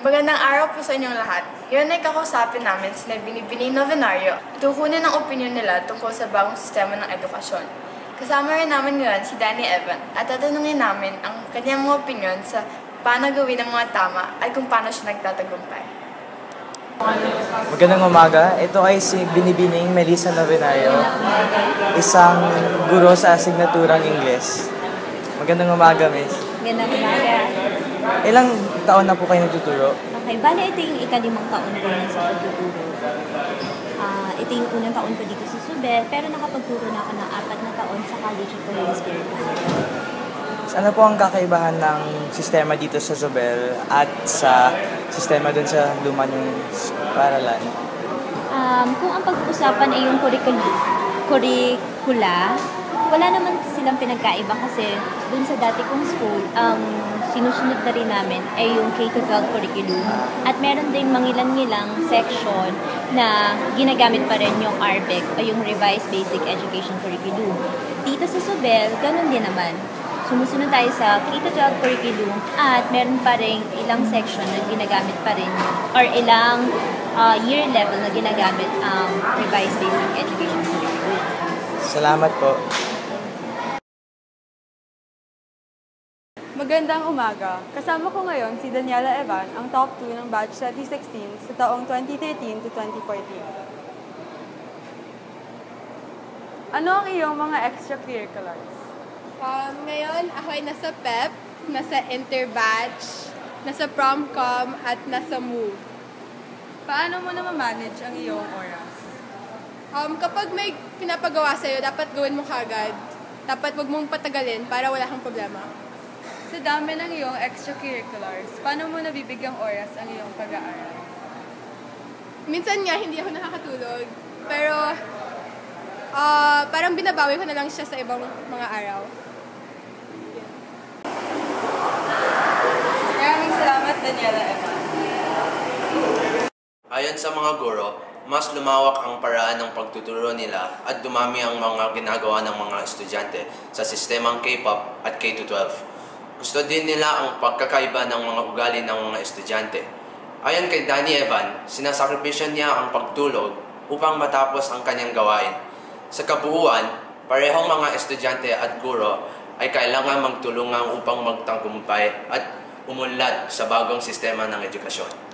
Magandang araw po sa inyong lahat. Ngayon ay kakausapin namin sina Binibining Novenario. Tukunin ang opinion nila tungkol sa bagong sistema ng edukasyon. Kasama rin namin ngayon si Danny Evan at tatanungin namin ang kanyang mga opinion sa paano gawin ang mga tama at kung paano siya nagtatagumpay. Magandang umaga. Ito ay si Binibining Melissa Novenario, isang guro sa asignaturang Ingles. Magandang umaga, Miss. Magandang umaga. Ilang taon na po kayo nagtuturo? Okay, bale ito yung ika-5 taon ko na sa pagtuturo. Ito yung unang taon ko dito sa Zobel, pero nakapagturo na ako ng 4 na taon sa College of Holy Spirit. Ano po ang kakaibahan ng sistema dito sa Zobel at sa sistema dun sa luma niyong paralan? Kung ang pag-uusapan ay yung curricula, wala naman silang pinagkaiba kasi dun sa dati kong school, sinusunod na rin namin ay yung K-12 curriculum. At meron din mangilan-ngilang section na ginagamit pa rin yung RBEC o yung Revised Basic Education Curriculum. Dito sa Zobel, ganun din naman. Sumusunod tayo sa K-12 curriculum at meron pa rin ilang section na ginagamit pa rin or ilang year level na ginagamit ang Revised Basic Education Curriculum. Salamat po. Magandang umaga. Kasama ko ngayon si Daniela Evan, ang top 2 ng batch 2016 sa taong 2013 to 2014. Ano ang iyong mga extracurriculars? Ngayon, ako ay nasa PEP, nasa interbatch, nasa promcom, at nasa MOVE. Paano mo na manage ang iyong oras? Kapag may pinapagawa sa'yo, dapat gawin mo kagad. Dapat wag mong patagalin para wala kang problema. Sa dami ng iyong extracurriculars, paano mo nabibigyang oras ang iyong pag-aaral? Minsan nga, hindi ako nakakatulog. Pero, parang binabawi ko na lang siya sa ibang mga araw. Maraming salamat, Daniela Evan. Ayon sa mga guro, mas lumawak ang paraan ng pagtuturo nila at dumami ang mga ginagawa ng mga estudyante sa sistemang K-pop at K-12. Gusto din nila ang pagkakaiba ng mga ugali ng mga estudyante. Ayon kay Danny Evan, sinasakripisyo niya ang pagtulog upang matapos ang kanyang gawain. Sa kabuuan, parehong mga estudyante at guro ay kailangan magtulungan upang magtagumpay at umunlad sa bagong sistema ng edukasyon.